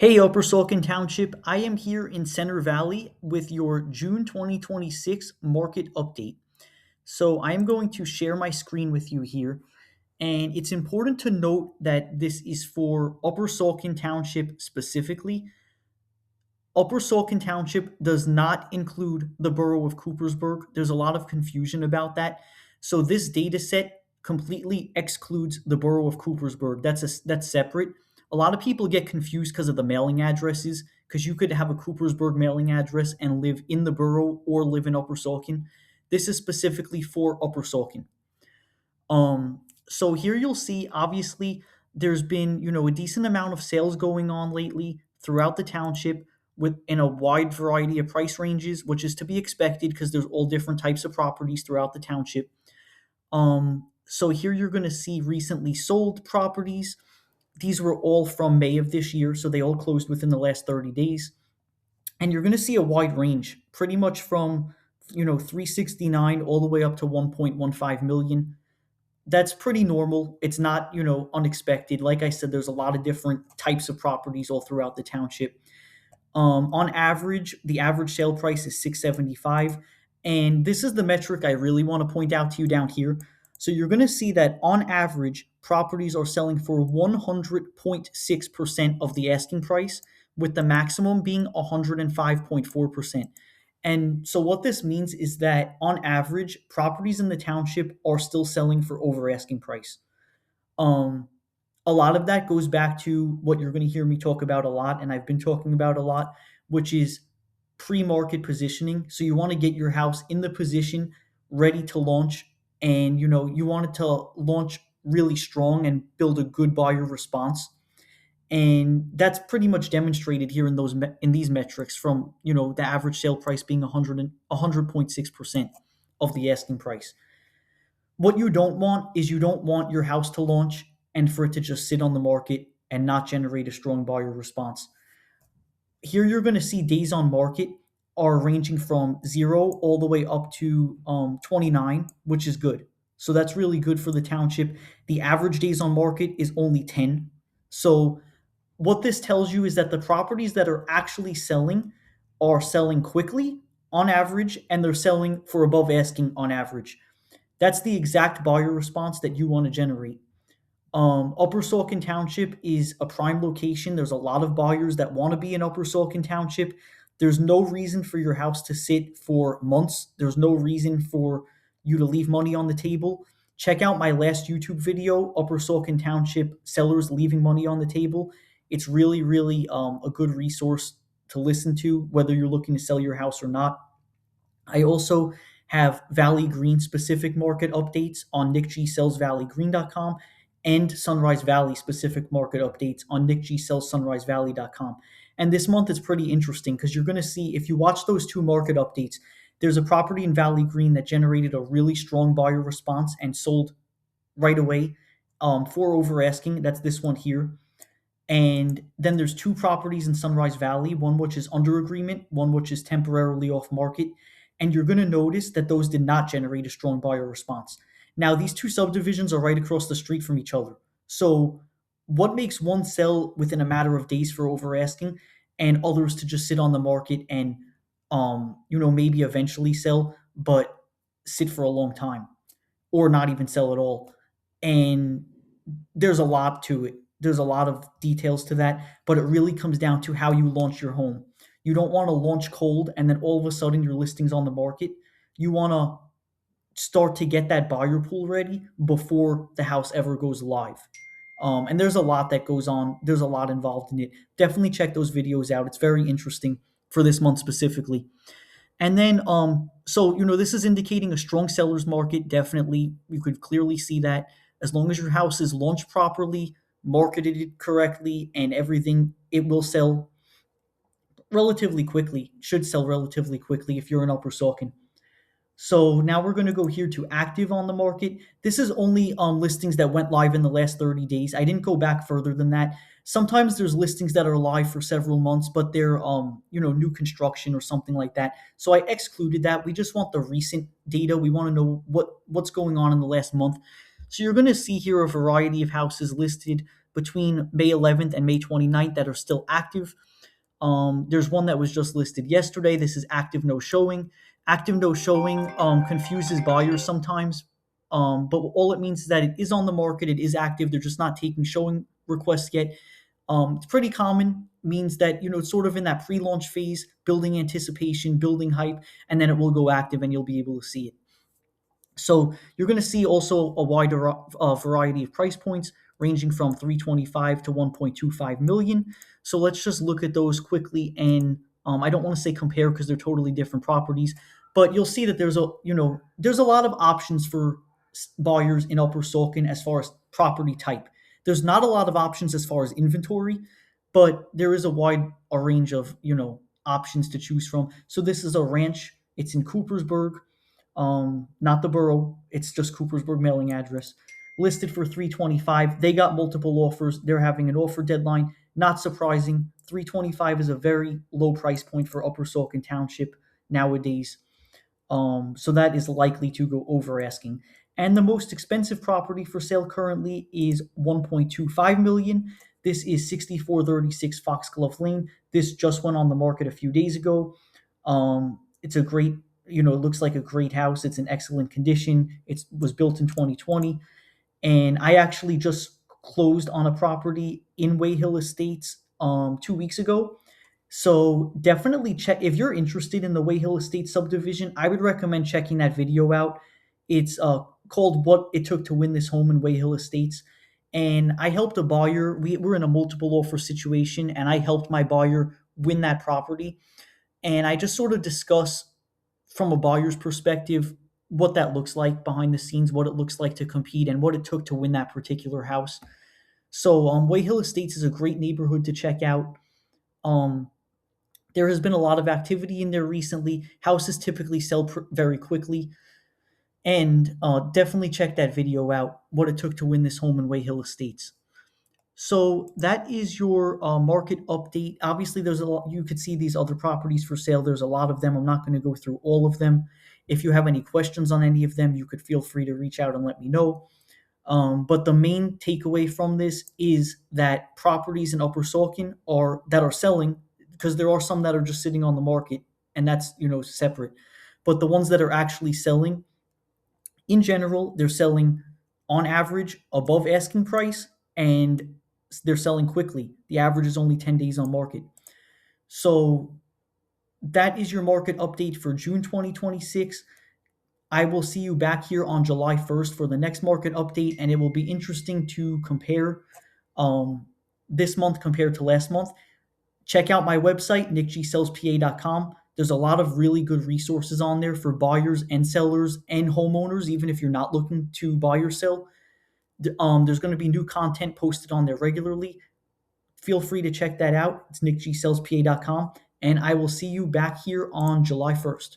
Hey, Upper Saucon Township. I am here in Center Valley with your June 2026 market update. So, I am going to share my screen with you here. And it's important to note that this is for Upper Saucon Township specifically. Upper Saucon Township does not include the borough of Coopersburg. There's a lot of confusion about that. So, this data set completely excludes the borough of Coopersburg. That's separate. A lot of people get confused because of the mailing addresses, because you could have a Coopersburg mailing address and live in the borough or live in Upper Saucon. This is specifically for Upper Saucon. So here you'll see, obviously, there's been, a decent amount of sales going on lately throughout the township in a wide variety of price ranges, which is to be expected because there's all different types of properties throughout the township. So here you're going to see recently sold properties. These were all from May of this year, so they all closed within the last 30 days. And you're going to see a wide range, pretty much from, 369 all the way up to 1.15 million. That's pretty normal. It's not, unexpected. Like I said, there's a lot of different types of properties all throughout the township. On average, the average sale price is 675, and this is the metric I really want to point out to you down here. So you're going to see that on average, properties are selling for 100.6% of the asking price, with the maximum being 105.4%. And so what this means is that on average, properties in the township are still selling for over asking price. Um, a lot of that goes back to what you're going to hear me talk about a lot, and I've been talking about a lot, which is pre-market positioning. So you want to get your house in the position ready to launch, and you want it to launch really strong and build a good buyer response. And that's pretty much demonstrated here in these metrics from the average sale price being 100.6% of the asking price. What you don't want is you don't want your house to launch and for it to just sit on the market and not generate a strong buyer response. Here you're going to see days on market are ranging from 0 all the way up to 29, which is good. So that's really good for the township. The average days on market is only 10. So what this tells you is that the properties that are selling quickly on average, and they're selling for above asking on average. That's the exact buyer response that you want to generate. Upper Saucon Township is a prime location. There's a lot of buyers that want to be in Upper Saucon Township. There's no reason for your house to sit for months. There's no reason for you to leave money on the table. Check out my last YouTube video, Upper Saucon Township sellers leaving money on the table. It's really, really a good resource to listen to, whether you're looking to sell your house or not. I also have Valley Green specific market updates on nickgsellsvalleygreen.com and Sunrise Valley specific market updates on nickgsellssunrisevalley.com. And this month is pretty interesting because you're going to see, if you watch those two market updates, there's a property in Valley Green that generated a really strong buyer response and sold right away for over asking. That's this one here. And then there's two properties in Sunrise Valley, one which is under agreement, one which is temporarily off market. And you're going to notice that those did not generate a strong buyer response. Now, these two subdivisions are right across the street from each other. So, what makes one sell within a matter of days for over asking and others to just sit on the market and, maybe eventually sell, but sit for a long time or not even sell at all? And there's a lot to it. There's a lot of details to that, but it really comes down to how you launch your home. You don't want to launch cold and then all of a sudden your listing's on the market. You want to start to get that buyer pool ready before the house ever goes live. And there's a lot that goes on. There's a lot involved in it. Definitely check those videos out. It's very interesting for this month specifically. And then, this is indicating a strong seller's market. Definitely, you could clearly see that as long as your house is launched properly, marketed correctly, and everything, it will sell relatively quickly. Should sell relatively quickly if you're in Upper Saucon. So now we're going to go here to active on the market. This is only listings that went live in the last 30 days. I didn't go back further than that. Sometimes there's listings that are live for several months, but they're new construction or something like that. So I excluded that. We just want the recent data. We want to know what's going on in the last month. So you're going to see here a variety of houses listed. between May 11th and May 29th that are still active. There's one that was just listed yesterday. This is active no showing. Active no showing confuses buyers sometimes, but all it means is that it is on the market. It is active. They're just not taking showing requests yet. It's pretty common. Means that it's sort of in that pre-launch phase, building anticipation, building hype, and then it will go active, and you'll be able to see it. So you're going to see also a wider variety of price points ranging from 325 to 1.25 million. So let's just look at those quickly, and I don't want to say compare because they're totally different properties, but you'll see that there's a lot of options for buyers in Upper Saucon as far as property type. There's not a lot of options as far as inventory, but there is a range of options to choose from. So this is a ranch. It's in Coopersburg, not the borough. It's just Coopersburg mailing address. Listed for 325. They got multiple offers. They're having an offer deadline. Not surprising. 325 is a very low price point for Upper Saucon Township nowadays. So that is likely to go over asking. And the most expensive property for sale currently is 1.25 million. This is 6436 Foxglove Lane. This just went on the market a few days ago. It's a great, it looks like a great house. It's in excellent condition. It was built in 2020. And I actually just closed on a property in Wayhill Estates 2 weeks ago. So definitely check if you're interested in the Wayhill Estates subdivision. I would recommend checking that video out. It's called "What It Took to Win This Home in Wayhill Estates," and I helped a buyer. We're in a multiple offer situation, and I helped my buyer win that property. And I just sort of discuss from a buyer's perspective what that looks like behind the scenes, what it looks like to compete, and what it took to win that particular house. So Wayhill Estates is a great neighborhood to check out. Um, there has been a lot of activity in there recently. Houses typically sell very quickly. And definitely check that video out, What It Took to Win This Home in Wayhill Estates. So that is your market update. Obviously, there's a lot. You could see these other properties for sale. There's a lot of them. I'm not going to go through all of them. If you have any questions on any of them, you could feel free to reach out and let me know. But the main takeaway from this is that properties in Upper Saucon are selling, because there are some that are just sitting on the market, and that's separate. But the ones that are actually selling, in general, they're selling on average above asking price, and they're selling quickly. The average is only 10 days on market. So that is your market update for June 2026. I will see you back here on July 1st for the next market update, and it will be interesting to compare this month compared to last month. Check out my website, nickgsellspa.com. There's a lot of really good resources on there for buyers and sellers and homeowners, even if you're not looking to buy or sell. There's going to be new content posted on there regularly. Feel free to check that out. It's nickgsellspa.com, and I will see you back here on July 1st.